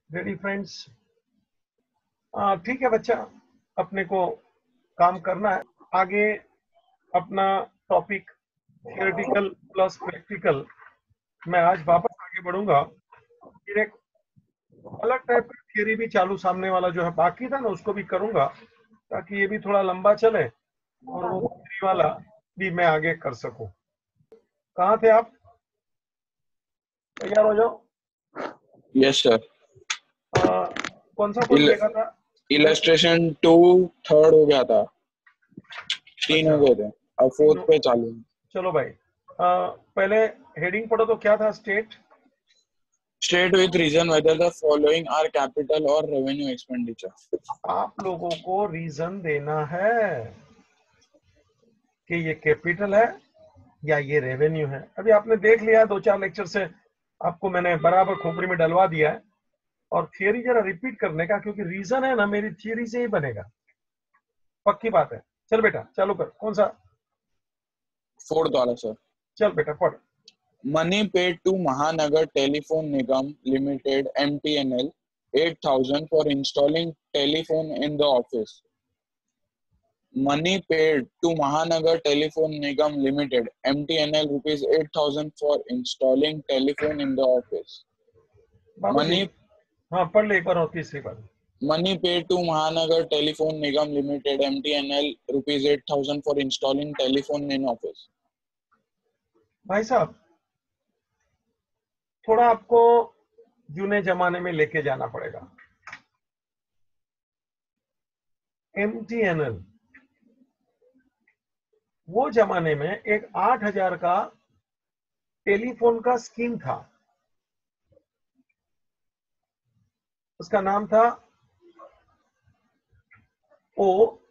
Ready friends? ठीक है बच्चा, अपने को काम करना है आगे। अपना टॉपिक थियोरेटिकल प्लस प्रैक्टिकल, मैं आज वापस आगे बढ़ूंगा। फिर एक अलग टाइप का थियोरी भी चालू, सामने वाला जो है बाकी था ना उसको भी करूंगा, ताकि ये भी थोड़ा लंबा चले और वो थियोरी वाला भी मैं आगे कर सकूं। कहाँ थे आप? तैयार हो जाओ। Yes sir. कौन सा कोर्स देखा था? इलस्ट्रेशन 2 थर्ड हो गया था, 3 अच्छा, हो गए थे, अब 4th पे चालू है। चलो भाई, पहले हेडिंग पढ़ो तो क्या था? State with reason whether the following are capital और रेवेन्यू एक्सपेंडिचर। आप लोगों को रीजन देना है कि ये कैपिटल है या ये रेवेन्यू है। अभी आपने देख लिया, 2-4 लेक्चर से आपको मैंने बराबर खोपड़ी में डलवा दिया है। और थियरी जरा रिपीट करने का, क्योंकि रीजन है ना, मेरी थियरी से ही बनेगा, पक्की बात है। चल बेटा चालू कर। कौन सा? 4th वाला सर। चल बेटा पढ़। मनी पेड टू महानगर telephone Nigam limited MTNL 8,000 for installing telephone in the office. Money paid to Mahanagar Telephone Nigam Limited (MTNL) rupees 8,000 for installing telephone in the office. बाबू जी, Money हाँ पढ़ ले एक बार और तीसरी बार। Money paid to Mahanagar Telephone Nigam Limited (MTNL) rupees 8,000 for installing telephone in office. भाई साहब, थोड़ा आपको जूने जमाने में लेके जाना पड़ेगा। MTNL वो जमाने में एक 8,000 का टेलीफोन का स्कीम था। उसका नाम था OYT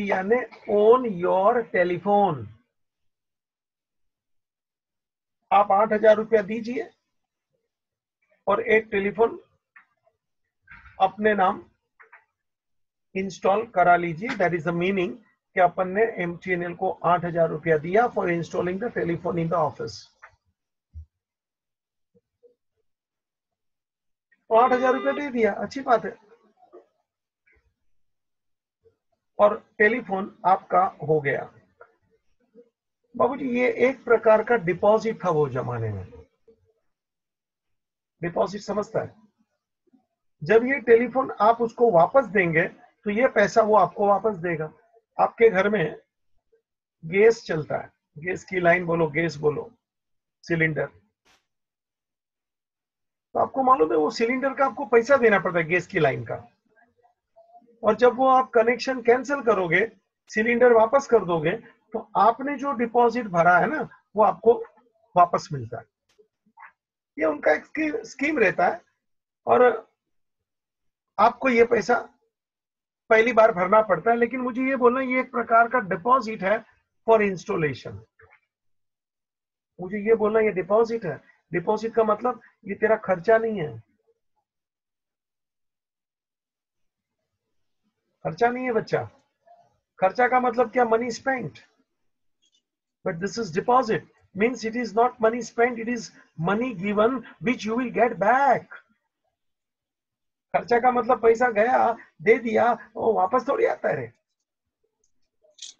यानी ओन योर टेलीफोन। आप 8,000 रुपया दीजिए और एक टेलीफोन अपने नाम इंस्टॉल करा लीजिए। दैट इज द मीनिंग कि अपन ने MTNL को 8,000 रुपया दिया for installing the telephone in the office. तो 8,000 रुपया दे दिया, अच्छी बात है, और टेलीफोन आपका हो गया। बाबूजी, ये एक प्रकार का डिपॉजिट था वो जमाने में। डिपॉजिट समझता है? जब ये टेलीफोन आप उसको वापस देंगे तो ये पैसा वो आपको वापस देगा। आपके घर में गैस चलता है, गैस की लाइन बोलो, गैस बोलो, सिलेंडर, तो आपको मालूम है वो सिलेंडर का आपको पैसा देना पड़ता है, गैस की लाइन का। और जब वो आप कनेक्शन कैंसिल करोगे, सिलेंडर वापस कर दोगे, तो आपने जो डिपॉजिट भरा है ना वो आपको वापस मिलता है। ये उनका एक स्कीम रहता है, और आपको ये पैसा पहली बार भरना पड़ता है। लेकिन मुझे ये बोलना, ये एक प्रकार का डिपॉजिट है फॉर इंस्टॉलेशन। मुझे ये बोलना ये डिपॉजिट है। डिपॉजिट का मतलब ये तेरा खर्चा नहीं है। खर्चा नहीं है बच्चा। खर्चा का मतलब क्या? Money spent. But this is deposit, means it is not money spent, it is money given which you will get back. खर्चा का मतलब पैसा गया, दे दिया, वो वापस थोड़ी आता है रे।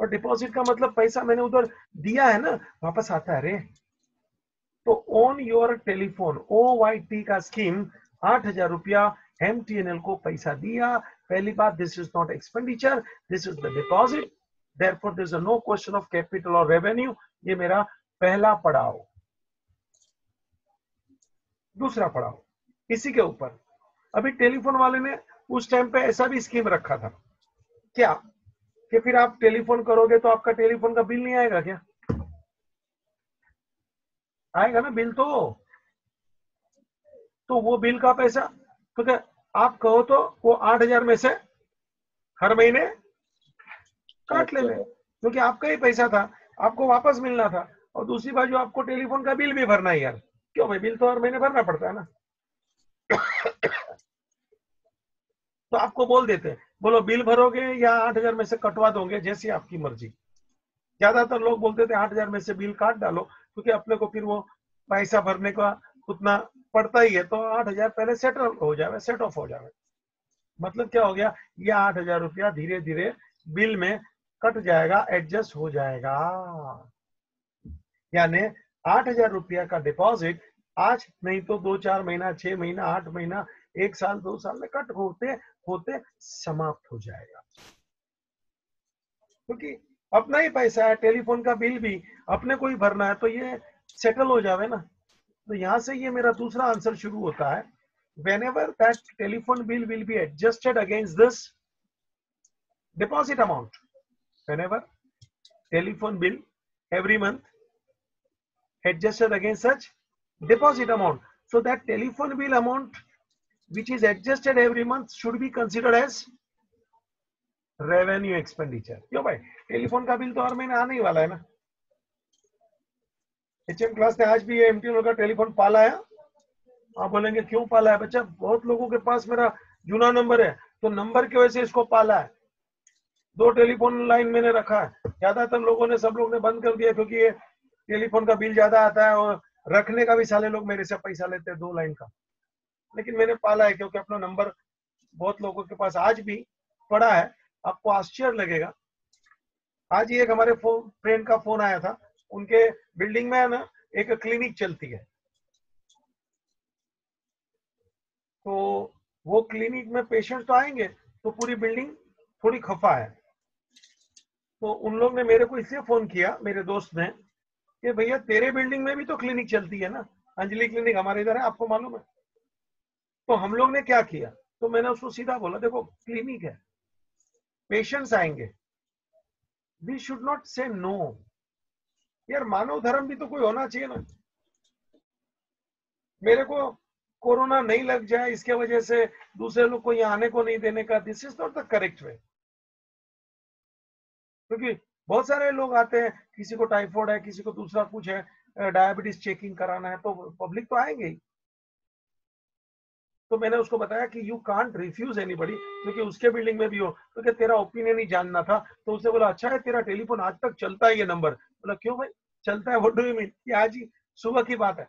और डिपॉजिट का मतलब पैसा मैंने उधर दिया है ना, वापस आता है रे। तो ऑन योर टेलीफोन OYT का स्कीम, 8,000 रुपया MTNL को पैसा दिया। पहली बात, this is not expenditure, this is the deposit, therefore there is no question of capital और रेवेन्यू। ये मेरा पहला पड़ाव। दूसरा पड़ाव इसी के ऊपर, अभी टेलीफोन वाले ने उस टाइम पे ऐसा भी स्कीम रखा था क्या, कि फिर आप टेलीफोन करोगे तो आपका टेलीफोन का बिल नहीं आएगा क्या? आएगा ना बिल। तो वो बिल का पैसा, तो क्या आप कहो तो वो 8,000 में से हर महीने काट ले, क्योंकि आपका ही पैसा था, आपको वापस मिलना था। और दूसरी बाजू आपको टेलीफोन का बिल भी भरना है यार। क्यों भाई, बिल तो हर महीने भरना पड़ता है ना। तो आपको बोल देते हैं, बोलो बिल भरोगे या 8,000 में से कटवा दोगे, जैसी आपकी मर्जी। ज्यादातर लोग बोलते थे 8,000 में से बिल काट डालो, क्योंकि अपने को फिर वो पैसा भरने का उतना पड़ता ही है, तो 8,000 पहले सेटल हो जाए, सेट ऑफ हो जाए। मतलब क्या हो गया, ये 8,000 रुपया धीरे धीरे बिल में कट जाएगा, एडजस्ट हो जाएगा। यानी 8,000 रुपया का डिपॉजिट आज नहीं तो 2-4 महीना, 6 महीना, 8 महीना, 1 साल, 2 साल में कट होते होते समाप्त हो जाएगा। क्योंकि अपना ही पैसा है, टेलीफोन का बिल भी अपने को ही भरना है, तो ये सेटल हो जावे ना। तो यहां से ये मेरा दूसरा आंसर शुरू होता है, whenever that telephone bill will be adjusted against this deposit amount, whenever telephone bill every month adjusted against such deposit amount, so that telephone bill amount which is adjusted every month should be considered as revenue expenditure। क्यों भाई, telephone का bill तो हर महीने आने ही वाला है ना। HM class ने आज भी ये MTNL का टेलीफोन पाला है। आप बोलेंगे क्यों पाला है बच्चा, बहुत लोगों के पास मेरा जूना नंबर है, तो नंबर की वजह से इसको पाला है। 2 टेलीफोन लाइन मैंने रखा है, ज्यादातर लोगों ने, सब लोग ने बंद कर दिया, क्योंकि ये टेलीफोन का बिल ज्यादा आता है और रखने का भी साले लोग मेरे से पैसा लेते हैं 2 लाइन का। लेकिन मैंने पाला है, क्योंकि अपना नंबर बहुत लोगों के पास आज भी पड़ा है। आपको आश्चर्य लगेगा, आज ही एक हमारे फ्रेंड का फोन आया था, उनके बिल्डिंग में है ना एक क्लिनिक चलती है, तो वो क्लिनिक में पेशेंट तो आएंगे, तो पूरी बिल्डिंग थोड़ी खफा है। तो उन लोग ने मेरे को इसलिए फोन किया, मेरे दोस्त ने, कि भैया तेरे बिल्डिंग में भी तो क्लिनिक चलती है ना, अंजलि क्लिनिक हमारे इधर है, आपको मालूम है। तो हम लोग ने क्या किया, तो मैंने उसको सीधा बोला, देखो क्लिनिक है, पेशेंट्स आएंगे, वी शुड नॉट से नो। यार मानव धर्म भी तो कोई होना चाहिए ना। मेरे को कोरोना नहीं लग जाए इसके वजह से दूसरे लोग को यहाँ आने को नहीं देने का, this is not the correct way. क्योंकि बहुत सारे लोग आते हैं, किसी को टाइफाइड है, किसी को दूसरा कुछ है, डायबिटीज चेकिंग कराना है, तो पब्लिक तो आएंगे ही। तो मैंने उसको बताया कि यू कांट रिफ्यूज एनीबडी, क्योंकि उसके बिल्डिंग में भी हो, क्योंकि तेरा ओपिनियन ही जानना था। तो उसने बोला अच्छा है तेरा टेलीफोन आज तक चलता है ये नंबर। बोला क्यों भाई चलता है, व्हाट डू यू मीन? ये आज ही सुबह की बात है,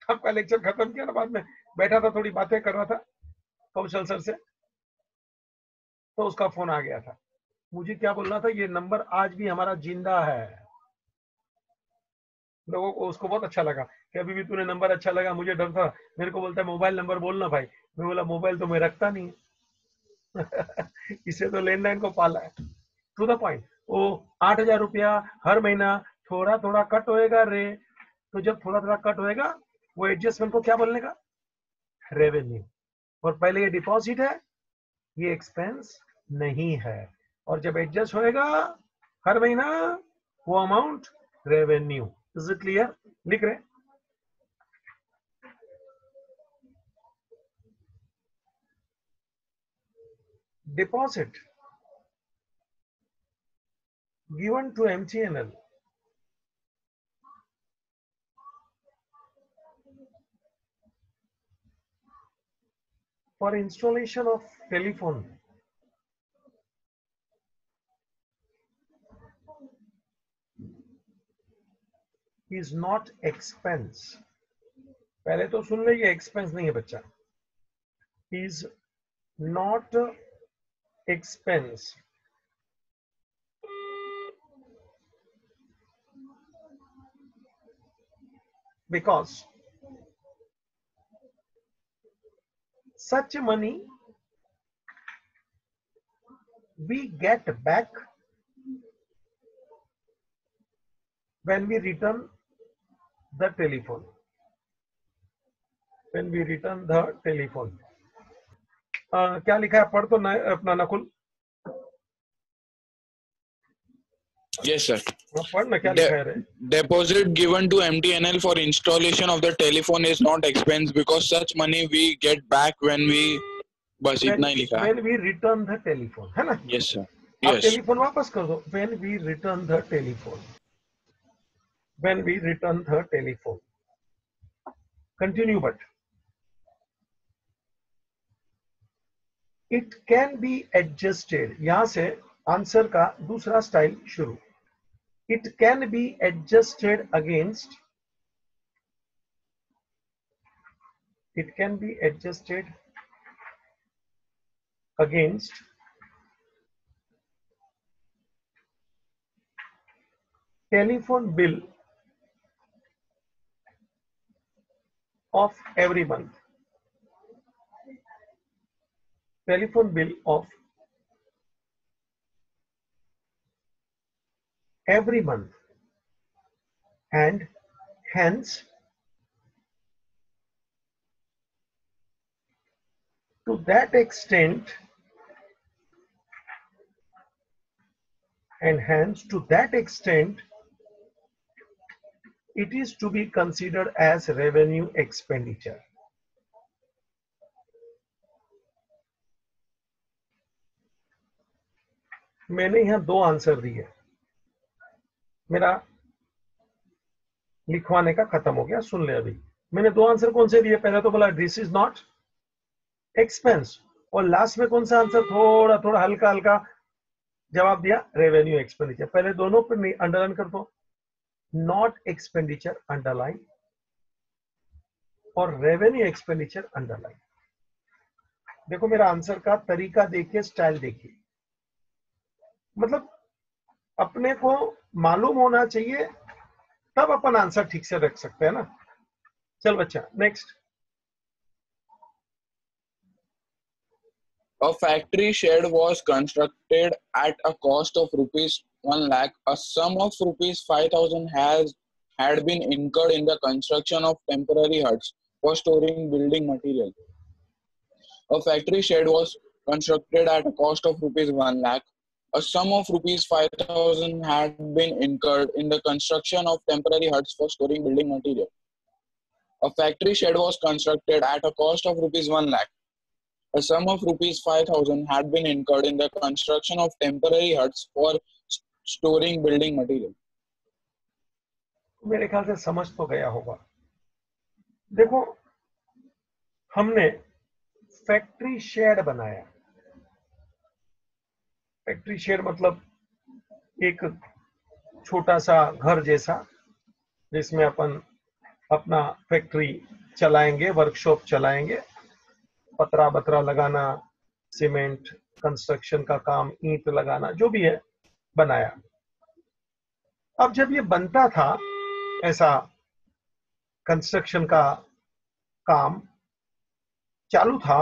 आपका लेक्चर खत्म किया ना, बाद में बैठा था थोड़ी बातें कर रहा था कौशल सर से, तो उसका फोन आ गया था। मुझे क्या बोलना था, ये नंबर आज भी हमारा जिंदा है। लोगों को, उसको बहुत अच्छा लगा कि अभी भी तूने नंबर अच्छा लगा, मुझे डर था। मेरे को बोलता है मोबाइल नंबर बोलना भाई। मैं बोला मोबाइल तो मैं रखता नहीं इसे तो लैंडलाइन को पाला है। टू द पॉइंट, वो 8,000 रुपया हर महीना थोड़ा थोड़ा कट होएगा रे। तो जब थोड़ा थोड़ा कट होएगा, वो एडजस्टमेंट को क्या बोलने का, रेवेन्यू। और पहले ये डिपॉजिट है, ये एक्सपेंस नहीं है, और जब एडजस्ट होएगा हर महीना वो amount revenue. Is it clear? लिख रहे, deposit given to MTNL for installation of telephone is not expense। पहले तो सुन ले, ये एक्सपेंस नहीं है बच्चा, is not expense। because such money we get back when we return the telephone, when we return the telephone। क्या लिखा है, पढ़ तो अपना नकुल। Yes, sir. पढ़ना क्या लिखा है रे। Deposit given to MTNL for installation of the telephone is not expense because such money we get back when we, बस इतना ही लिखा है। When we return the telephone, है ना? Yes, sir. आप Yes. टेलीफोन वापस कर दो, when we return the telephone, when we return the telephone। Continue, but it can be adjusted। यहां से आंसर का दूसरा स्टाइल शुरू। It can be adjusted against. It can be adjusted against telephone bill of every month. Telephone bill of every month, and hence to that extent, it is to be considered as revenue expenditure. मैंने यहां दो answer दिए, मेरा लिखवाने का खत्म हो गया, सुन ले अभी। मैंने दो आंसर कौन से दिए? पहले तो बोला दिस इज नॉट एक्सपेंस, और लास्ट में कौन सा आंसर थोड़ा थोड़ा हल्का हल्का जवाब दिया? Revenue expenditure. पहले दोनों पर अंडरलाइन कर दो, नॉट एक्सपेंडिचर अंडरलाइन और रेवेन्यू एक्सपेंडिचर अंडरलाइन। देखो मेरा आंसर का तरीका देखिए, स्टाइल देखिए, मतलब अपने को मालूम होना चाहिए, तब अपन आंसर ठीक से रख सकते हैं ना। चल बच्चा next. A factory shed was constructed at a cost of rupees 1 lakh. A sum of rupees 5,000 had been incurred in the construction of temporary huts for storing building material. A factory shed was constructed at a cost of rupees 1 lakh. A sum of rupees 5,000 had been incurred in the construction of temporary huts for storing building material. A factory shed was constructed at a cost of rupees 1 lakh. A sum of rupees 5,000 had been incurred in the construction of temporary huts for storing building material. मेरे ख्याल से समझ तो गया होगा। देखो हमने factory shade बनाया। फैक्ट्री शेड मतलब एक छोटा सा घर जैसा, जिसमें अपन अपना फैक्ट्री चलाएंगे, वर्कशॉप चलाएंगे, पतरा बतरा लगाना, सीमेंट कंस्ट्रक्शन का काम, ईंट लगाना, जो भी है बनाया। अब जब ये बनता था, ऐसा कंस्ट्रक्शन का काम चालू था,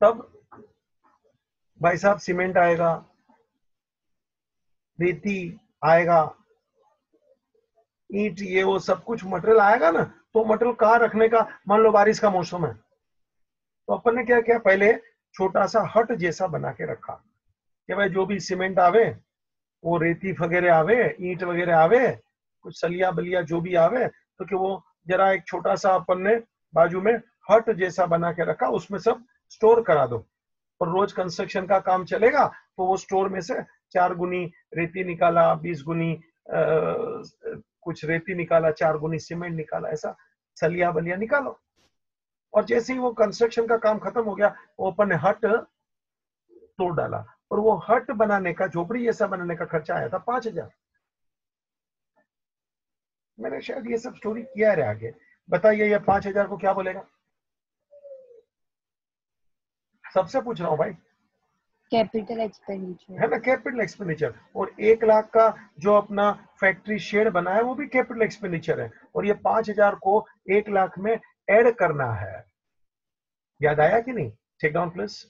तब भाई साहब सीमेंट आएगा, रेती आएगा, ईंट, ये वो सब कुछ मटेरियल आएगा ना। तो मटेरियल कहाँ रखने का? मान लो बारिश का मौसम है, तो अपन ने क्या किया, पहले छोटा सा हट जैसा बना के रखा कि भाई जो भी सीमेंट आवे, वो रेती वगैरह आवे, ईंट वगैरह आवे, कुछ सलिया बलिया जो भी आवे, तो कि वो जरा एक छोटा सा अपन ने बाजू में हट जैसा बना के रखा, उसमें सब स्टोर करा दो, और रोज कंस्ट्रक्शन का काम चलेगा तो वो स्टोर में से 4 गुनी रेती निकाला, 20 गुनी कुछ रेती निकाला, 4 गुनी सीमेंट निकाला, ऐसा सलिया बलिया निकालो। और जैसे ही वो कंस्ट्रक्शन का काम खत्म हो गया, वो अपन ने हट तोड़ डाला, और वो हट बनाने का, झोपड़ी जैसा बनाने का खर्चा आया था 5,000। मैंने शायद ये सब स्टोरी किया है आगे। बताइए ये 5,000 को क्या बोलेगा? सबसे पूछ रहा हूं भाई। कैपिटल एक्सपेंडिचर है ना, कैपिटल एक्सपेंडिचर। और 1 लाख का जो अपना फैक्ट्री शेड बना है, वो भी कैपिटल एक्सपेंडिचर है, और ये 5,000 को 1 लाख में ऐड करना है। याद आया कि नहीं? Take down please.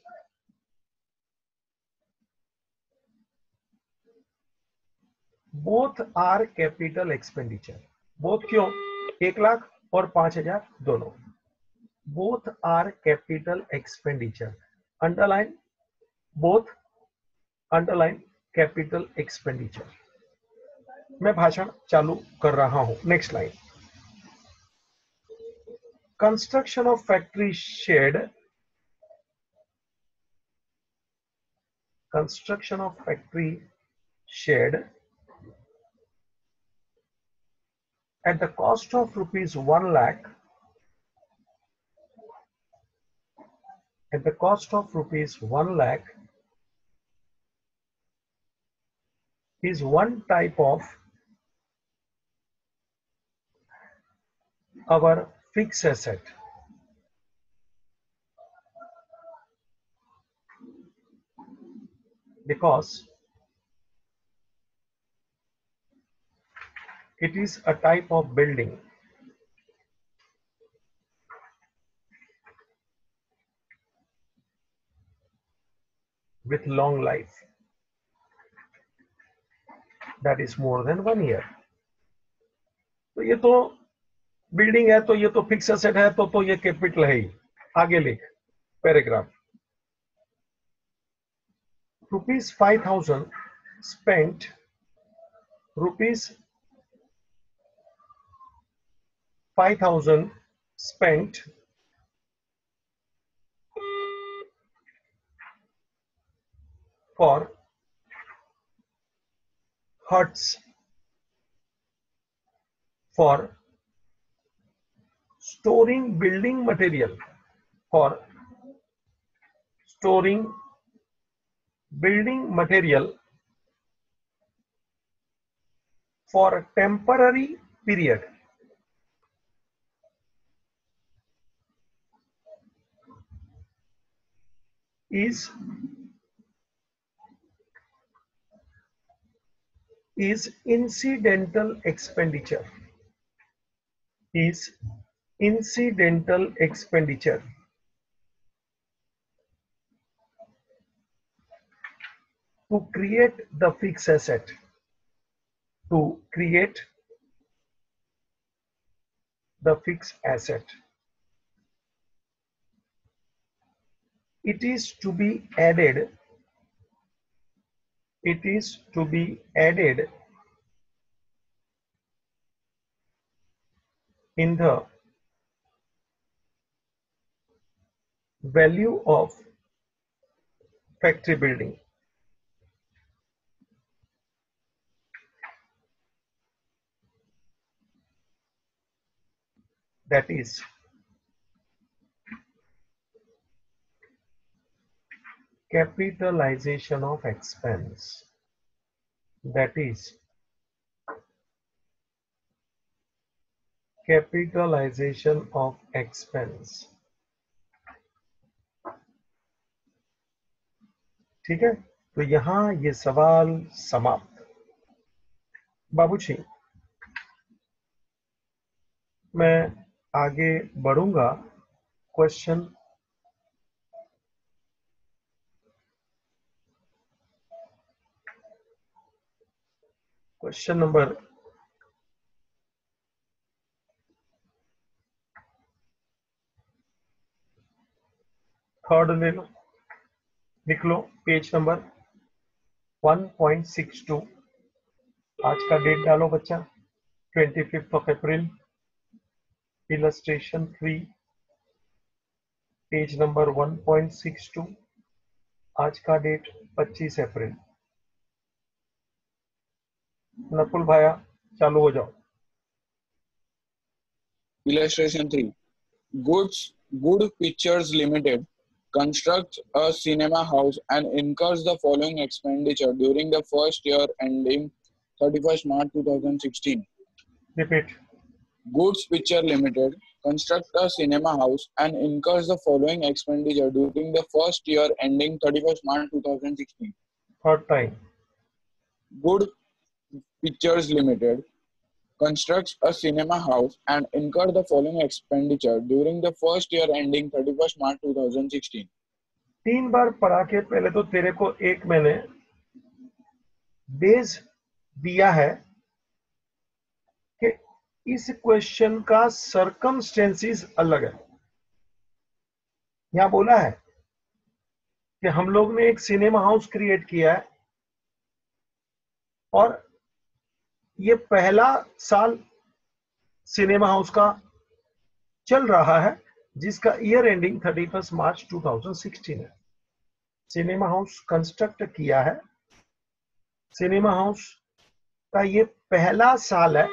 Both are capital expenditure. Both क्यों? 1 लाख और 5,000 दोनों। Both are capital expenditure. Underline both, underline capital expenditure. मैं भाषण चालू कर रहा हूं। Next line. Construction of factory shed, construction of factory shed at the cost of rupees 1 lakh, at the cost of rupees 1 lakh, is one type of our fixed asset. Because it is a type of building with long life, that is more than 1 year. तो ये तो building है, तो ये तो fix asset है, तो ये कैपिटल है ही. आगे लिख paragraph. Rupees 5,000 spent, rupees 5,000 spent for huts, for storing building material, for storing building material for a temporary period. Is incidental expenditure. Is incidental expenditure. To create the fixed asset. To create the fixed asset. It is to be added. It is to be added in the value of factory building. That is capitalization of expense. That is capitalization of expense. ठीक है, तो यहां ये सवाल समाप्त. बाबूजी, मैं आगे बढ़ूंगा. क्वेश्चन नंबर 3 ले लो, लिख लो पेज नंबर 1.62. आज का डेट डालो बच्चा, 25th of April. Illustration 3, page number 1.62. आज का डेट 25 अप्रैल. नकुल भाया चालू हो जाओ. Illustration 3. Good Pictures Limited constructs a cinema house and incurs the following expenditure during the first year ending 31st March 2016. Repeat. Goods Picture Limited constructs a cinema house and incurs the following expenditure during the first year ending 31st March 2016. Third time. Good Pictures Limited constructs a cinema house and incurs the following expenditure during the first year ending 31st March 2016. 3 बार पढ़ा के पहले तो तेरे को एक मैंने base दिया है कि इस क्वेश्चन का सर्कमस्टेंसेस अलग है. यहां बोला है कि हम लोग ने एक सिनेमा हाउस क्रिएट किया है और ये पहला साल सिनेमा हाउस का चल रहा है जिसका ईयर एंडिंग 31 मार्च 2016 है. सिनेमा हाउस कंस्ट्रक्ट किया है, सिनेमा हाउस का ये पहला साल है,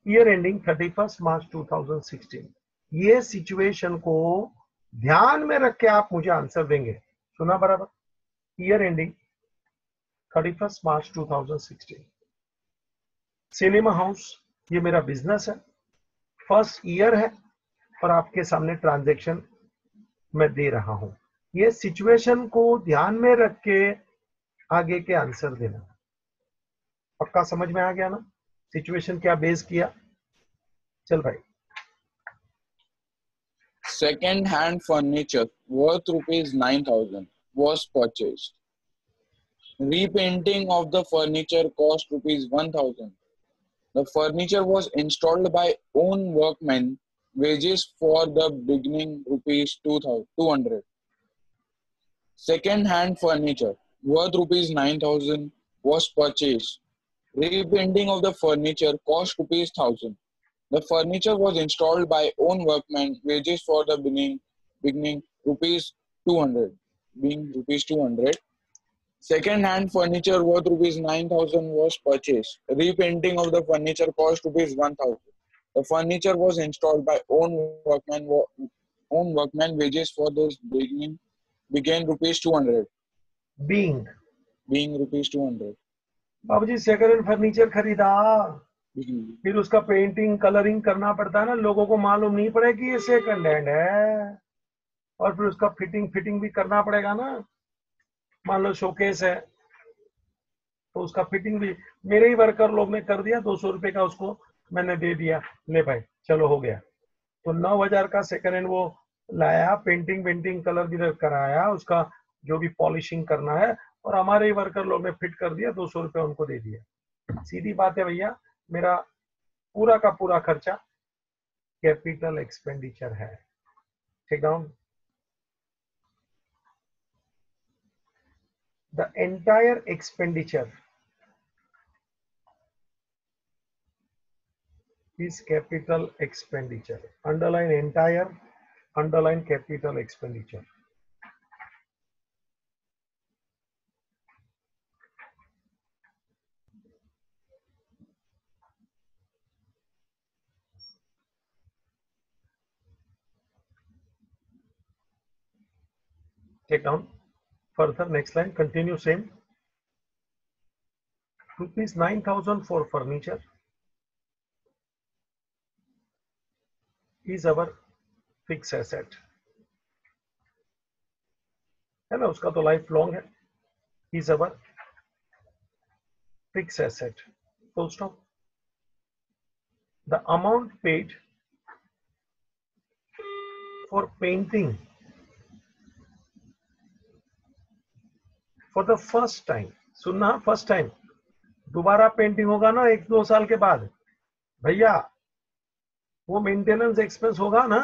ईयर एंडिंग 31 मार्च 2016. ये सिचुएशन को ध्यान में रख के आप मुझे आंसर देंगे. सुना बराबर? ईयर एंडिंग 31 मार्च 2016। सिनेमा हाउस, ये मेरा बिजनेस है, फर्स्ट ईयर है और आपके सामने ट्रांजैक्शन मैं दे रहा हूं। ये सिचुएशन को ध्यान में रख के आगे के आंसर देना। पक्का समझ में आ गया ना? सिचुएशन क्या बेस किया? चल भाई। Second hand furniture worth rupees 9,000 was purchased. Repainting of the furniture cost rupees 1,000. The furniture was installed by own workmen. Wages for the beginning rupees 200. Second hand furniture worth rupees 9,000 was purchased. Repainting of the furniture cost rupees 1,000. The furniture was installed by own workmen. Wages for the beginning rupees 200. Being rupees 200. Second hand furniture worth rupees 9,000 was purchased. Repainting of the furniture cost rupees 1,000. The furniture was installed by own workmen. Wages for this began rupees 200. Being Rupees 200. बाबूजी second hand furniture खरीदा, Being. फिर उसका painting colouring करना पड़ता है ना, लोगों को मालूम नहीं पड़े कि ये सेकंड हैंड है, और फिर उसका फिटिंग भी करना पड़ेगा ना। मान लो शोकेस है तो उसका फिटिंग भी मेरे ही वर्कर लोग ने कर दिया, 200 रुपए का उसको मैंने दे दिया, ले भाई चलो हो गया। तो 9,000 का सेकंड हैंड वो लाया, पेंटिंग कलर भी कराया, उसका जो भी पॉलिशिंग करना है, और हमारे ही वर्कर लोग ने फिट कर दिया, 200 रुपए उनको दे दिया। सीधी बात है भैया, मेरा पूरा का पूरा खर्चा कैपिटल एक्सपेंडिचर है। Take down the entire expenditure is capital expenditure. Underline entire, underline capital expenditure. Take down further, next line, continue same. Rupees 9,000 for furniture is our fixed asset, है ना, उसका तो लाइफ लॉन्ग है, is our fixed asset, full stop. The amount paid for painting for the first time, सुनना, first time, दोबारा painting होगा ना 1-2 साल के बाद, भैया वो मेंटेनेंस एक्सपेंस होगा ना,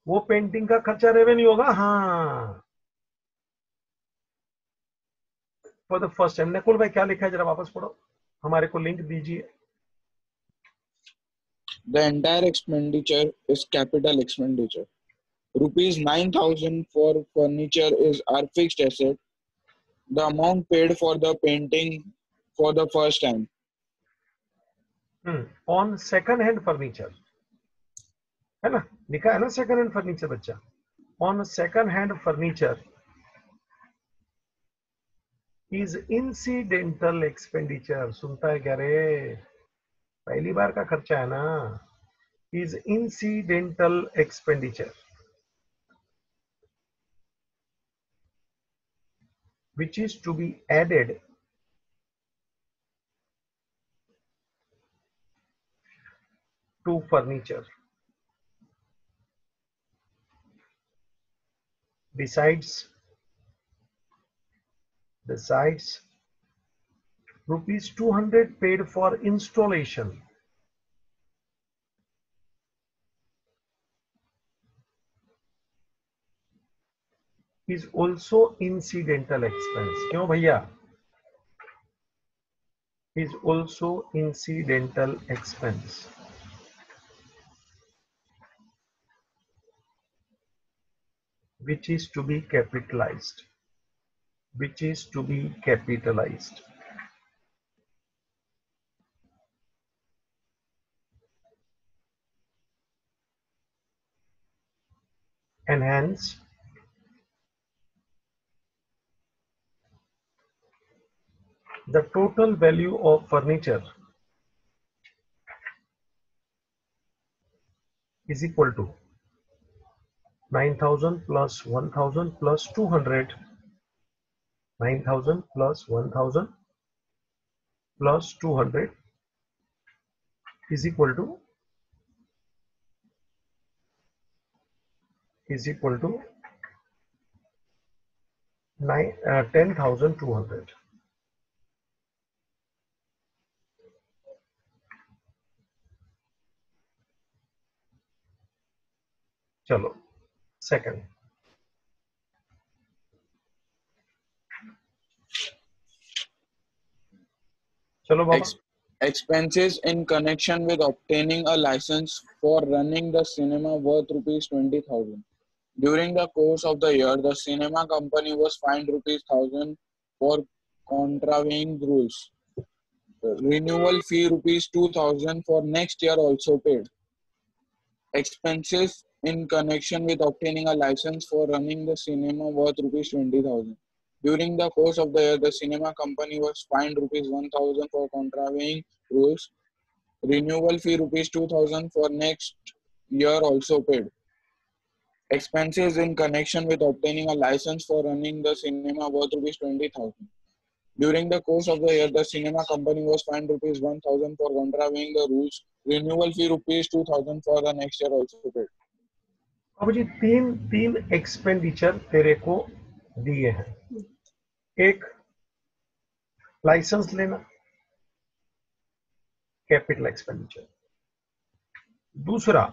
वो पेंटिंग का खर्चा रेवेन्यू होगा। हाँ, for the first time. Nakul भाई क्या लिखा है, जरा वापस पढ़ो, हमारे को लिंक दीजिए। The entire expenditure is capital expenditure. Rupees 9,000 for furniture is our fixed asset. The amount paid for the painting for the first time. On second hand furniture, है ना, लिखा है ना सेकंड हैंड फर्नीचर बच्चा। On second hand furniture is incidental expenditure. सुनता है क्या रे, पहली बार का खर्चा है ना। Is incidental expenditure which is to be added to furniture besides rupees 200 paid for installation is also incidental expense। क्यों भैया, is also incidental expense which is to be capitalized, which is to be capitalized, and hence the total value of furniture is equal to 9,000 plus 1,000 plus 200. 9,000 plus 1,000 plus 200 is equal to 10,200. चलो second, चलो बाबा। Expenses in connection with obtaining a license for running the cinema worth rupees 20,000. During the course of the year, the cinema company was fined rupees 1,000 for contravening rules. Renewal fee rupees 2,000 for next year also paid. Expenses in connection with obtaining a license for running the cinema worth rupees 20,000. During the course of the year, the cinema company was fined rupees 1,000 for contravening rules. Renewal fee rupees 2,000 for next year also paid. Expenses in connection with obtaining a license for running the cinema worth rupees 20,000. During the course of the year, the cinema company was fined rupees 1,000 for contravening the rules. Renewal fee rupees 2,000 for the next year also paid. अब जी तीन expenditure तेरे को दिए हैं। एक, licence लेना, capital expenditure. दूसरा,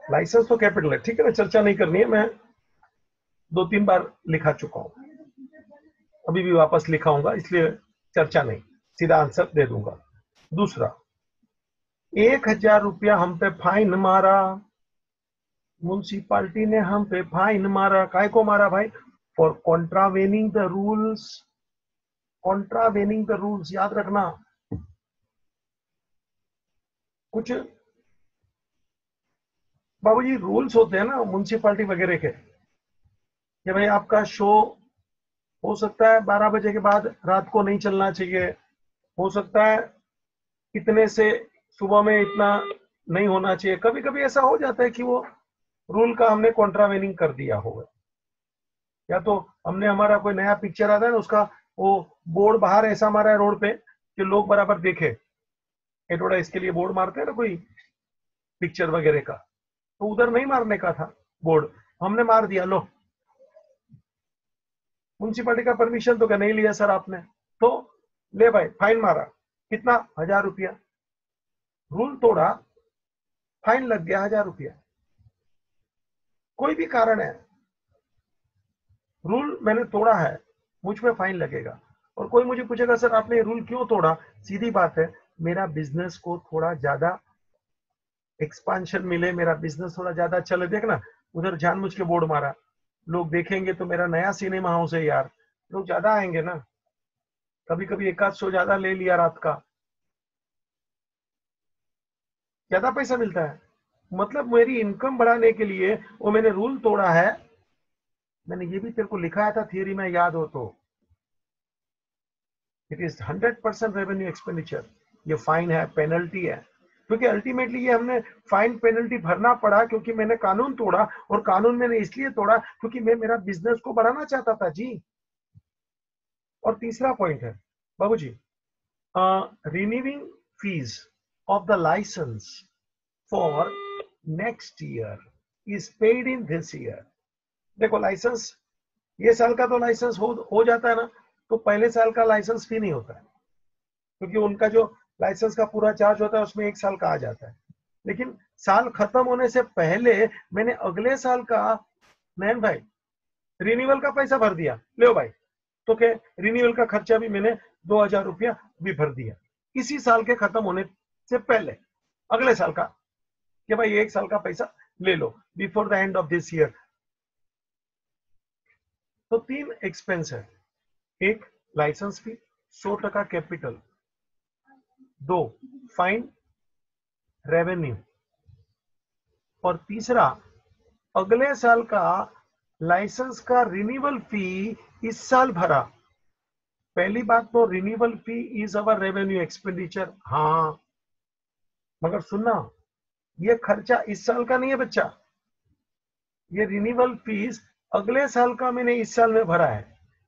licence तो कैपिटल है, ठीक है ना, चर्चा नहीं करनी है, मैं 2-3 बार लिखा चुका हूं, अभी भी वापस लिखाऊंगा, इसलिए चर्चा नहीं, सीधा आंसर दे दूंगा। दूसरा, 1,000 रुपया हम पे फाइन मारा, म्युनिसिपालिटी ने हम पे फाइन मारा। काय को मारा भाई? For contravening the rules. Contravening the rules याद रखना। कुछ बाबूजी रूल्स होते हैं ना म्युनिसिपालिटी वगैरह के, कि भाई आपका शो हो सकता है 12 बजे के बाद रात को नहीं चलना चाहिए, हो सकता है इतने से सुबह में इतना नहीं होना चाहिए। कभी कभी ऐसा हो जाता है कि वो रूल का हमने कॉन्ट्रावेनिंग कर दिया होगा, या तो हमने हमारा कोई नया पिक्चर आता है ना, उसका वो बोर्ड बाहर ऐसा मारा है रोड पे कि लोग बराबर देखे। ये थोड़ा इसके लिए बोर्ड मारते हैं ना कोई पिक्चर वगैरह का, तो उधर नहीं मारने का था बोर्ड, हमने मार दिया। लो, म्युनिसिपालिटी का परमिशन तो क्या नहीं लिया सर आपने, तो ले भाई फाइन मारा। कितना? 1,000 रुपया। रूल तोड़ा, फाइन लग गया 1,000 रुपया। कोई भी कारण है, रूल मैंने तोड़ा है, मुझ पे फाइन लगेगा। और कोई मुझे पूछेगा सर आपने ये रूल क्यों तोड़ा? सीधी बात है, मेरा बिजनेस को थोड़ा ज्यादा एक्सपांशन मिले, मेरा बिजनेस थोड़ा ज्यादा चले। देखना उधर जानबूझ के बोर्ड मारा, लोग देखेंगे तो मेरा नया सिनेमा हाउस है यार, लोग ज्यादा आएंगे ना। कभी कभी 1 आध शो ज्यादा ले लिया रात का, ज्यादा पैसा मिलता है। मतलब मेरी इनकम बढ़ाने के लिए वो मैंने रूल तोड़ा है। मैंने ये भी तेरे को लिखाया था थियरी में, याद हो तो। It is 100% revenue expenditure. ये फाइन है, पेनल्टी है, क्योंकि अल्टीमेटली ये हमने फाइन पेनल्टी भरना पड़ा क्योंकि मैंने कानून तोड़ा। और कानून मैंने इसलिए तोड़ा क्योंकि मैं मेरा बिजनेस को बढ़ाना चाहता था जी। और तीसरा पॉइंट है बाबूजी, renewing fee of the licence for next year is paid in this year. देखो लाइसेंस, ये साल का तो लाइसेंस हो जाता है ना, तो पहले साल का लाइसेंस फी नहीं होता है, क्योंकि उनका जो लाइसेंस का पूरा चार्ज होता है उसमें 1 साल का आ जाता है। लेकिन साल खत्म होने से पहले मैंने अगले साल का, नयन भाई, रिन्यूअल का पैसा भर दिया। लो भाई, तो क्या रिन्यूअल का खर्चा भी मैंने 2,000 रुपया भी भर दिया इसी साल के खत्म होने से पहले, अगले साल का, कि भाई 1 साल का पैसा ले लो before the end of this year. तो 3 एक्सपेंस है, एक licence fee 100% capital, 2 fine revenue, और तीसरा अगले साल का लाइसेंस का रिन्यूअल फी इस साल भरा। पहली बात तो renewal fee is our revenue expenditure, हाँ, मगर सुनना, ये खर्चा इस साल का नहीं है बच्चा, ये रिन्यूअल फीस अगले साल का मैंने इस साल में भरा है,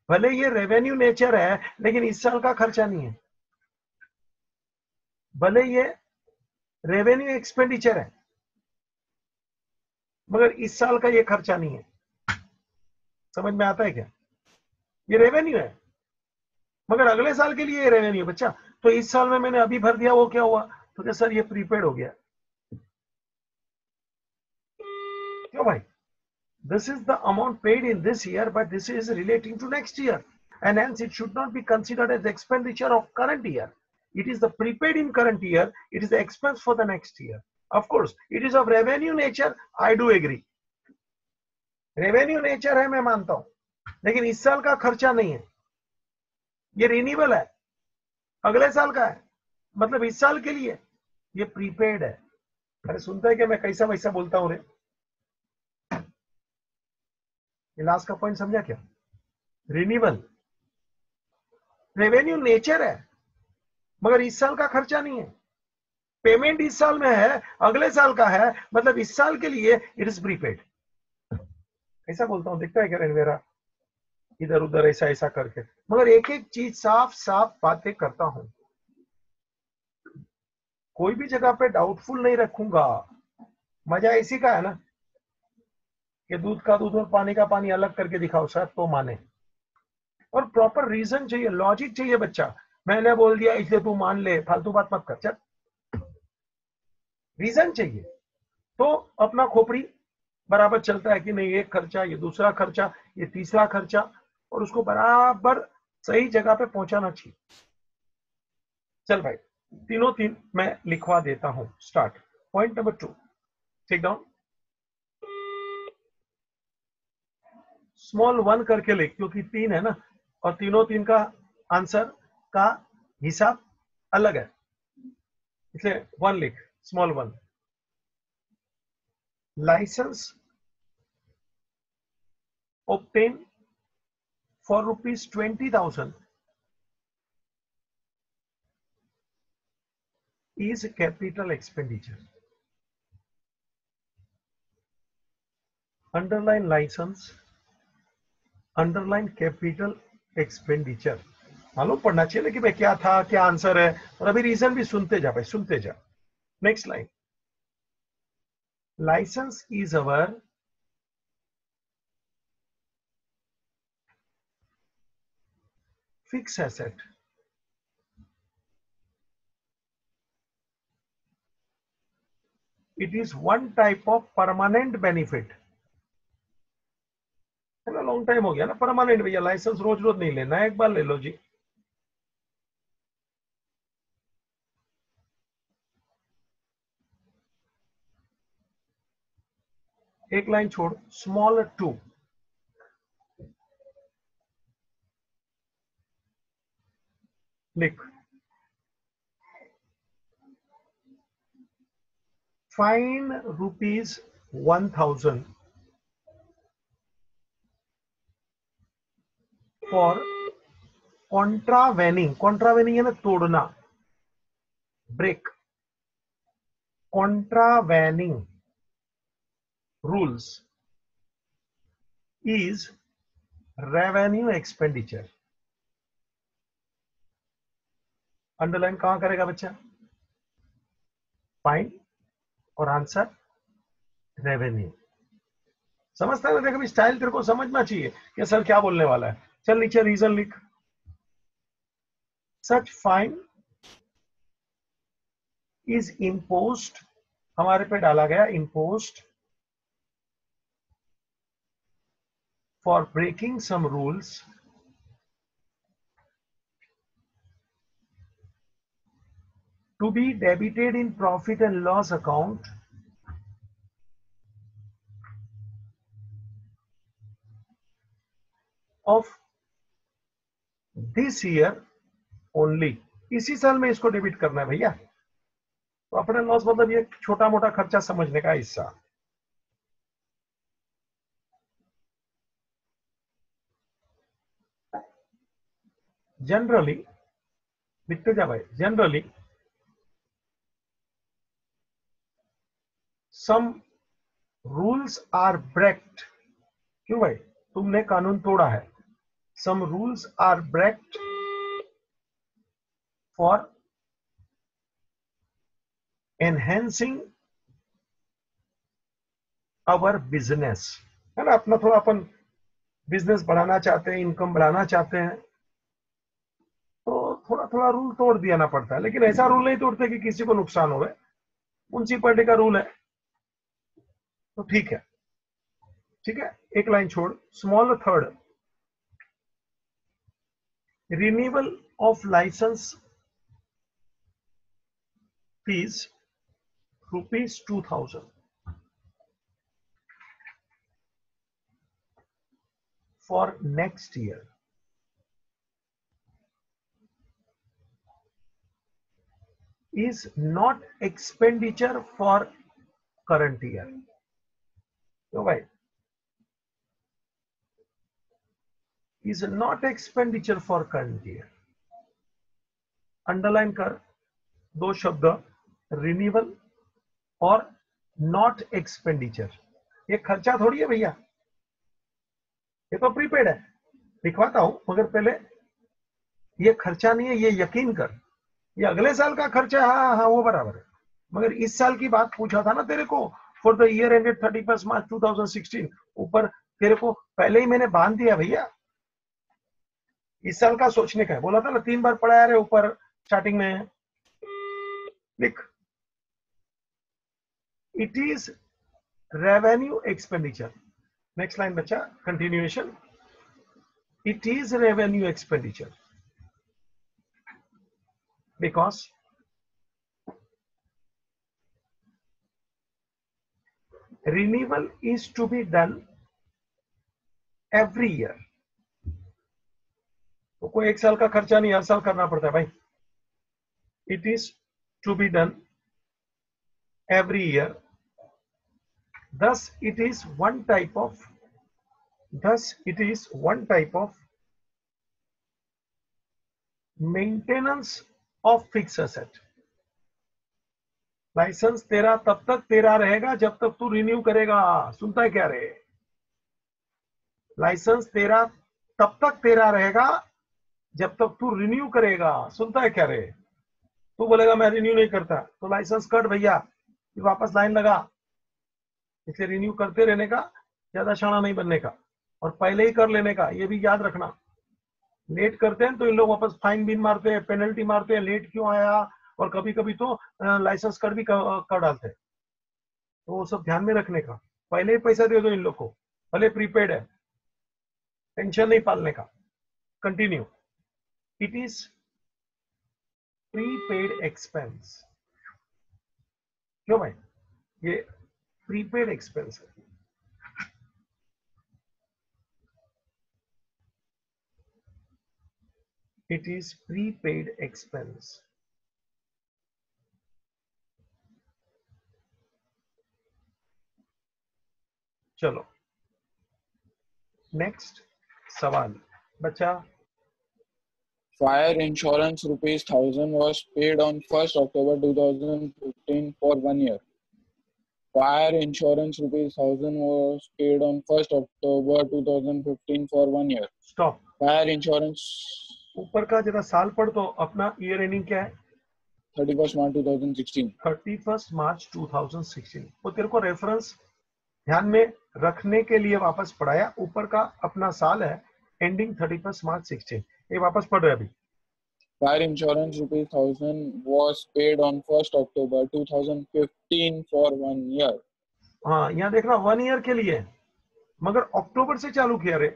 भले ये रेवेन्यू नेचर है लेकिन इस साल का खर्चा नहीं है, भले ये रेवेन्यू एक्सपेंडिचर है मगर इस साल का ये खर्चा नहीं है। समझ में आता है क्या? ये रेवेन्यू है मगर अगले साल के लिए ये रेवेन्यू बच्चा। तो इस साल में मैंने अभी भर दिया, वो क्या हुआ? तो क्या सर ये प्रीपेड हो गया, क्यों भाई? This is the amount paid in this year, but this is relating to next year, and hence it should not be considered as expenditure of current year. It is the prepaid in current year. It is the expense for the next year. Of course, it is of revenue nature. I do agree. Revenue nature है, मैं मानता हूं, लेकिन इस साल का खर्चा नहीं है, ये रिन्यूअल है, अगले साल का है, मतलब इस साल के लिए ये प्रीपेड है। अरे सुनता है क्या मैं कैसा वैसा बोलता हूं रे? ये लास्ट का पॉइंट समझा क्या? रिन्यूअल रेवेन्यू नेचर है मगर इस साल का खर्चा नहीं है, पेमेंट इस साल में है, अगले साल का है, मतलब इस साल के लिए इट इज प्रीपेड। ऐसा बोलता हूं, दिखता है क्या मेरा इधर उधर ऐसा ऐसा करके, मगर एक एक चीज साफ साफ बातें करता हूं, कोई भी जगह पे डाउटफुल नहीं रखूंगा। मजा इसी का है ना कि दूध का दूध और पानी का पानी अलग करके दिखाओ, शायद तो माने। और प्रॉपर रीजन चाहिए, लॉजिक चाहिए बच्चा। मैंने बोल दिया इसलिए तू मान ले, फालतू बात मत कर, चल। रीजन चाहिए तो अपना खोपड़ी बराबर चलता है कि नहीं, एक खर्चा, ये दूसरा खर्चा, ये तीसरा खर्चा, और उसको बराबर सही जगह पे पहुंचाना चाहिए। चल भाई, तीनों तीन मैं लिखवा देता हूं। Start point number 2, take down. Small 1 करके लिख, क्योंकि 3 है ना, और तीनों तीन का आंसर का हिसाब अलग है, इसलिए 1 लिख, small 1। Licence obtained for rupees 20,000 is capital expenditure. Underline license, underline capital expenditure। मालूम पड़ना चाहिए ना कि भाई क्या था, क्या आंसर है, और अभी रीजन भी सुनते जा भाई, सुनते जा। Next line, licence is our fix asset, it is one type of permanent benefit। है ना, लॉन्ग टाइम हो गया ना परमानेंट भैया, लाइसेंस रोज रोज नहीं लेना, एक बार ले लो जी। एक लाइन छोड़, स्मॉल 2, लिख, fine rupees 1,000 for contravening. Contravening है ना तोड़ना, break, contravening rules is revenue expenditure. Underline कहां करेगा बच्चा? फाइन और आंसर रेवेन्यू। समझता है ना? देखो स्टाइल तेरे को समझना चाहिए कि सर क्या बोलने वाला है। चल नीचे रीजन लिख, सच फाइन इज इम्पोज्ड, हमारे पे डाला गया imposed, for breaking some rules to be debited in profit and loss account of this year only. इसी साल में इसको डेबिट करना है भैया। प्रॉफिट एंड लॉस मतलब ये छोटा मोटा खर्चा समझने का हिस्सा। जनरली, लिखते जा भाई, generally some rules are breaked. क्यों भाई? तुमने कानून तोड़ा है। Some rules are breaked for enhancing our business, है ना, अपना थोड़ा अपन बिजनेस बढ़ाना चाहते हैं, इनकम बढ़ाना चाहते हैं, तो थोड़ा थोड़ा रूल तोड़ दिया पड़ता है। लेकिन ऐसा रूल नहीं तोड़ते कि किसी को नुकसान हो। म्युनिसिपैलिटी का रूल है तो ठीक है, ठीक है। एक लाइन छोड़, small third, renewal of licence fee ₹2000 for next year is not expenditure for current year। तो भाई, is not expenditure for current year। Underline कर दो शब्द, रिन्यूअल और नॉट एक्सपेंडिचर। ये खर्चा थोड़ी है भैया, ये तो प्रीपेड है। लिखवाता हूं, मगर पहले ये खर्चा नहीं है, ये यकीन कर। ये अगले साल का खर्चा है, हाँ हाँ वो बराबर है, मगर इस साल की बात पूछा था ना तेरे को, फॉर द ईयर एंडेड 31 मार्च 2016। ऊपर तेरे को पहले ही मैंने बांध दिया भैया, इस साल का सोचने का है। बोला था ना, 3 बार पढ़ाया रे ऊपर स्टार्टिंग में। लिख, it is revenue expenditure. Next line बच्चा, continuation. It is revenue expenditure because renewal is to be done every year। तो कोई एक साल का खर्चा नहीं, हर साल करना पड़ता है भाई। It is to be done every year, thus it is one type of maintenance of fixed asset। Licence तेरा तब तक तेरा रहेगा जब तक तू रिन्यू करेगा। सुनता है क्या रे? लाइसेंस तेरा तब तक तेरा रहेगा जब तक तू रिन्यू करेगा। सुनता है क्या रे? तू बोलेगा मैं रिन्यू नहीं करता, तो लाइसेंस कट भैया, फिर वापस लाइन लगा। इसलिए रिन्यू करते रहने का, ज्यादा शाना नहीं बनने का, और पहले ही कर लेने का। ये भी याद रखना, लेट करते हैं तो इन लोग वापस फाइन भी मारते हैं, पेनल्टी मारते हैं, लेट क्यों आया, और कभी कभी तो लाइसेंस कट भी कर डालते हैं। तो वो सब ध्यान में रखने का, पहले ही पैसा दे दो इन लोग को, भले प्रीपेड है, टेंशन नहीं पालने का। Continue. It is prepaid expense. क्यों भाई? ये प्रीपेड एक्सपेंस है। It is prepaid expense. चलो नेक्स्ट सवाल बच्चा। Fire insurance ₹1000 was paid on 1st October 2015 for 1 year. Fire insurance ₹1000 was paid on 1st October 2015 for 1 year. Stop. Fire insurance ऊपर का जरा साल पढ़ तो, अपना ईयर एंडिंग क्या है? 31st March 2016. 31 मार्च 2016। वो तेरे को रेफरेंस ध्यान में रखने के लिए वापस पढ़ाया। ऊपर का अपना साल है, एंडिंग 31 मार्च 16। ये वापस पढ़ रहे अभी। Fire insurance ₹1000 was paid on 1st October 2015 for 1 year. हाँ, यहाँ देखना 1 ईयर के लिए, मगर अक्टूबर से चालू किया रे,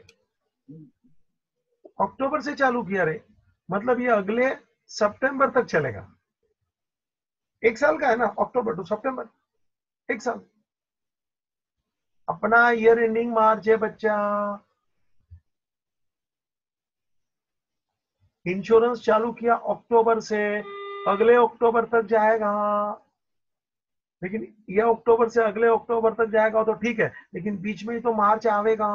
अक्टूबर से चालू किया रे, मतलब ये अगले सितंबर तक चलेगा। 1 साल का है ना, अक्टूबर टू सितंबर, 1 साल। अपना ईयर एंडिंग मार्च है बच्चा। इंश्योरेंस चालू किया अक्टूबर से, अगले अक्टूबर तक जाएगा। लेकिन ये अक्टूबर से अगले अक्टूबर तक जाएगा तो ठीक है, लेकिन बीच में ही तो मार्च आवेगा,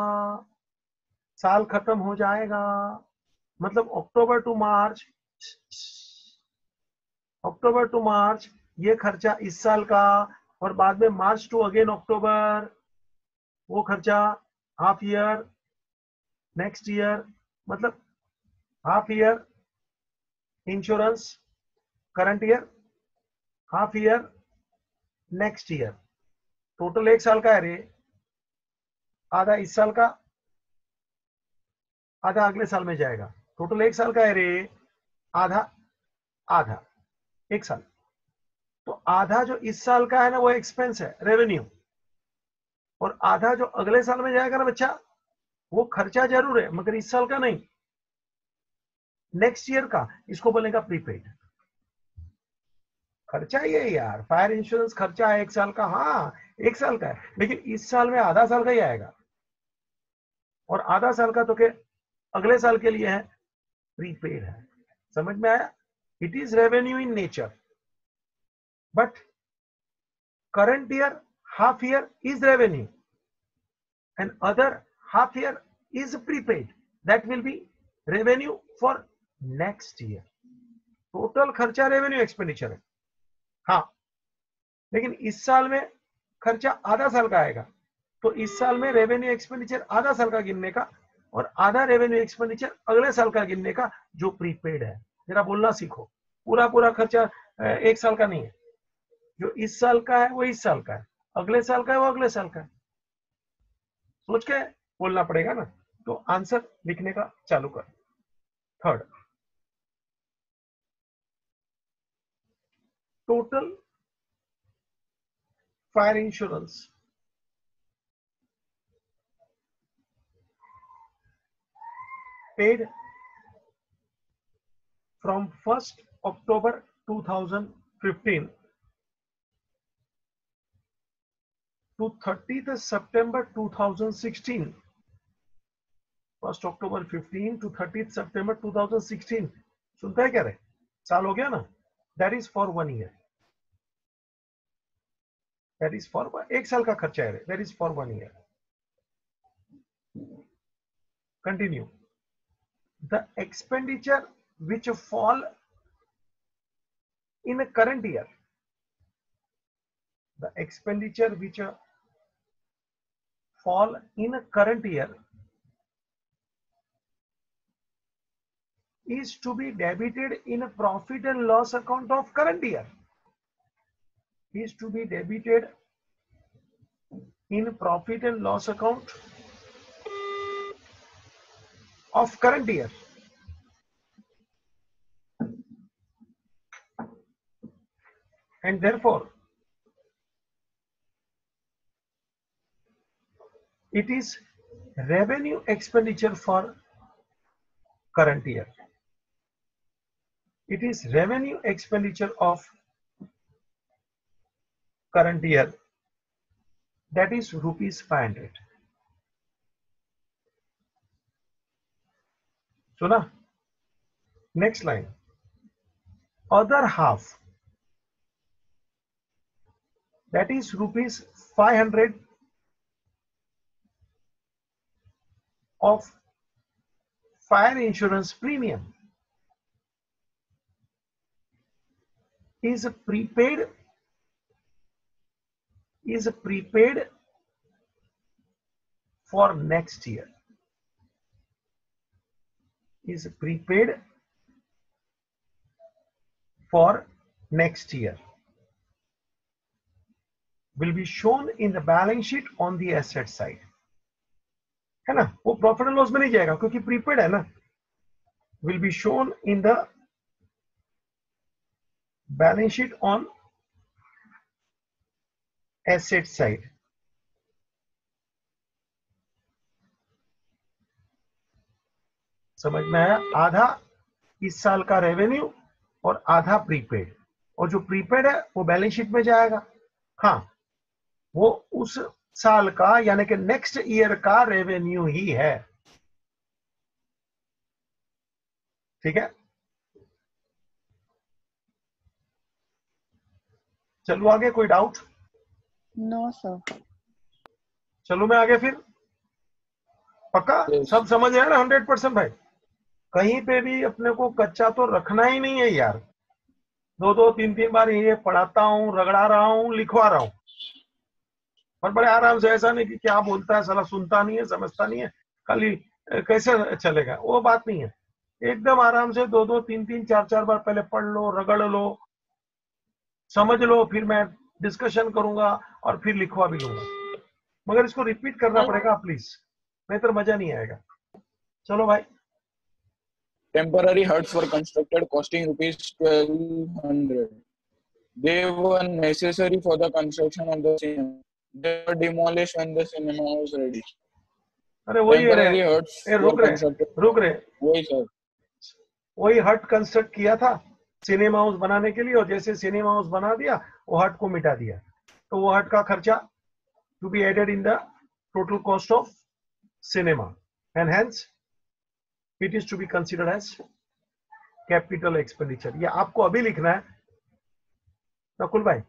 साल खत्म हो जाएगा। मतलब अक्टूबर टू मार्च ये खर्चा इस साल का, और बाद में मार्च टू अगेन अक्टूबर वो खर्चा हाफ ईयर नेक्स्ट ईयर, मतलब half year insurance current year, half year next year, total एक साल का है रे। आधा इस साल का, आधा अगले साल में जाएगा, टोटल एक साल का है रे। आधा आधा एक साल, तो आधा जो इस साल का है ना वो एक्सपेंस है रेवेन्यू, और आधा जो अगले साल में जाएगा ना बच्चा वो खर्चा जरूर है मगर इस साल का नहीं, नेक्स्ट ईयर का, इसको बोलेगा प्रीपेड। खर्चा ही है यार, फायर इंश्योरेंस खर्चा है एक साल का, हाँ एक साल का है, लेकिन इस साल में आधा साल का ही आएगा, और आधा साल का तो के अगले साल के लिए है, प्रीपेड है। समझ में आया? It is revenue in nature, but current year half year is revenue and other half year is prepaid, that will be revenue for next year। Total खर्चा रेवेन्यू एक्सपेंडिचर है, हाँ, लेकिन इस साल में खर्चा आधा साल का आएगा, तो इस साल में रेवेन्यू एक्सपेंडिचर आधा साल का गिनने का और आधा रेवेन्यू एक्सपेंडिचर अगले साल का गिनने का, जो प्रीपेड है। जरा बोलना सीखो, पूरा पूरा खर्चा एक साल का नहीं है, जो इस साल का है वो इस साल का है, अगले साल का है वो अगले साल का है, सोच के बोलना पड़ेगा ना। तो आंसर लिखने का चालू कर। Third, total fire insurance paid from 1st October 2015 to 30th September 2016। 1st October 15 to 30th September 2016, सुनता है क्या रे? साल हो गया ना? That is for 1 year। That is for एक साल का खर्चा है रे। That is for 1 year। Continue। The expenditure which fall in a current year, the expenditure which fall in a current year is to be debited in a profit and loss account of current year, is to be debited in profit and loss account of current year, and therefore it is revenue expenditure for current year, it is revenue expenditure of current year, that is rupees 500। सुना? Next line, other half, that is rupees 500 of fire insurance premium is prepaid for next year, is prepaid for next year, will be shown in the balance sheet on the asset side, है ना? वो profit and loss में नहीं जाएगा क्योंकि prepaid है ना। will be shown in the balance sheet on asset side। समझ में आया? आधा इस साल का रेवेन्यू और आधा प्रीपेड, और जो प्रीपेड है वो बैलेंस शीट में जाएगा, हाँ वो उस साल का यानी कि नेक्स्ट ईयर का रेवेन्यू ही है। ठीक है, चलो आगे, कोई डाउट? No sir. चलो मैं आगे फिर, पक्का Yes. सब समझ आया ना 100% भाई? कहीं पे भी अपने को कच्चा तो रखना ही नहीं है यार। 2-2 3-3 बार ये पढ़ाता हूँ, रगड़ा रहा हूँ, लिखवा रहा हूँ, और बड़े आराम से, ऐसा नहीं कि क्या बोलता है साला, सुनता नहीं है, समझता नहीं है, खाली कैसे चलेगा, वो बात नहीं है। एकदम आराम से 2-2 3-3 4-4 बार पहले पढ़ लो, रगड़ लो, समझ लो, फिर मैं डिस्कशन करूंगा और फिर लिखवा भी लूंगा। मगर इसको रिपीट करना पड़ेगा प्लीज, नहीं तो मजा नहीं आएगा। चलो भाई। Temporary huts were constructed costing rupees 1200. They were necessary for the construction of the cinema. They were demolished when the cinema was ready. अरे वही है रे, Temporary huts ए were रुक रे, constructed. रुक रे, वही सर, वही हट कंस्ट्रक्ट किया था सिनेमा हाउस बनाने के लिए, और जैसे सिनेमा हाउस बना दिया वो हट को मिटा दिया, तो वो हट का खर्चा to be added in the total cost of cinema, and hence it is to be considered as capital expenditure. ये आपको अभी लिखना है नकुल भाई,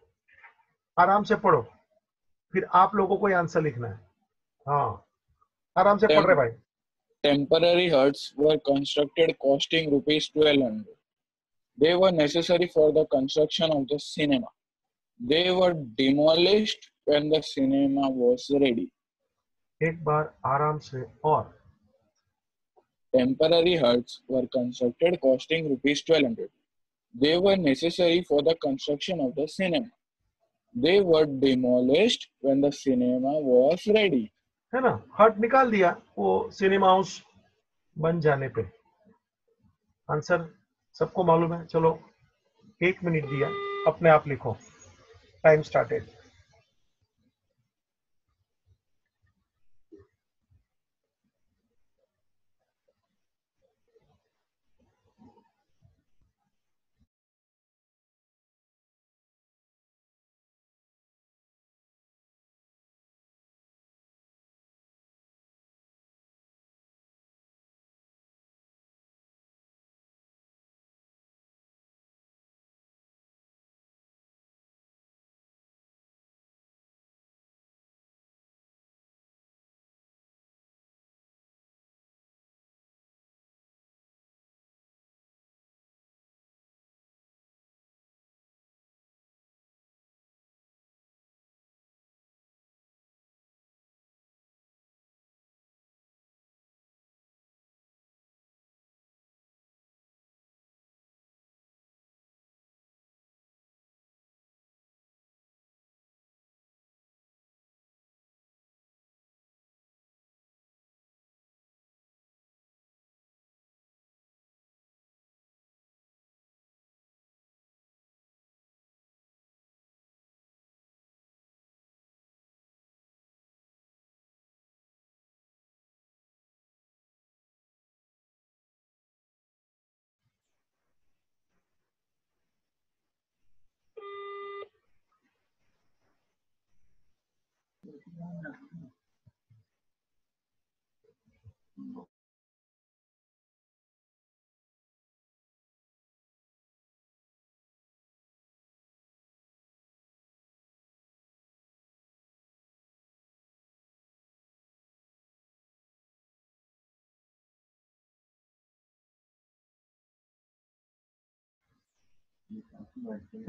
आराम से पढ़ो, फिर आप लोगों को आंसर लिखना है। हाँ, आराम से पढ़ रहे भाई। temporary huts were constructed costing rupees 1200. They were necessary for the construction of the cinema. They were demolished when the cinema was ready. एक बार आराम से और। Temporary huts were constructed costing rupees 1200. They were necessary for the construction of the cinema. They were demolished when the cinema was ready. है ना, हट निकाल दिया वो सिनेमा हाउस बन जाने पे। आंसर सबको मालूम है। चलो 1 मिनट दिया, अपने आप लिखो, टाइम स्टार्टेड।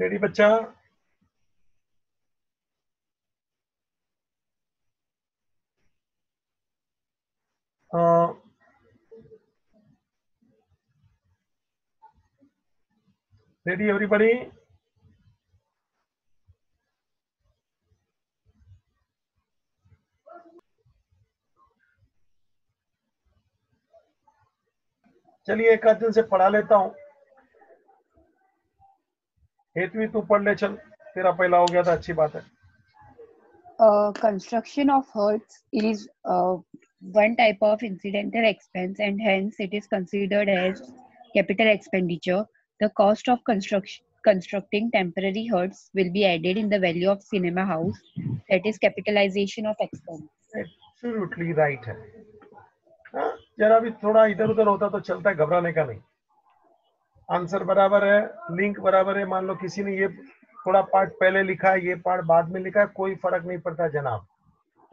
रेडी बच्चा? Ready everybody? चलिए एक आध दिन से पढ़ा लेता हूँ। हेतवी तू पढ़ ले, चल, तेरा पहला हो गया था, अच्छी बात है। Construction of huts is one type of incidental expense and hence it is considered as capital expenditure. The cost of constructing temporary huts will be added in the value of cinema house. That is capitalization of expense. Absolutely right है। हाँ, जरा भी थोड़ा इधर उधर होता तो चलता है, घबराने का नहीं। आंसर बराबर है, लिंक बराबर है। मान लो किसी ने ये थोड़ा पार्ट पहले लिखा है, ये पार्ट बाद में लिखा है, कोई फर्क नहीं पड़ता जनाब।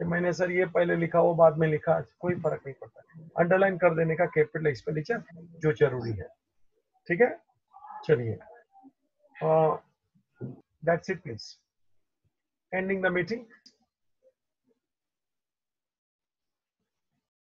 कि मैंने सर ये पहले लिखा वो बाद में लिखा, कोई फर्क नहीं पड़ता, अंडरलाइन कर देने का कैपिटल एक्सपेंडिचर जो जरूरी है। ठीक है, चलिए, that's it please, ending the meeting.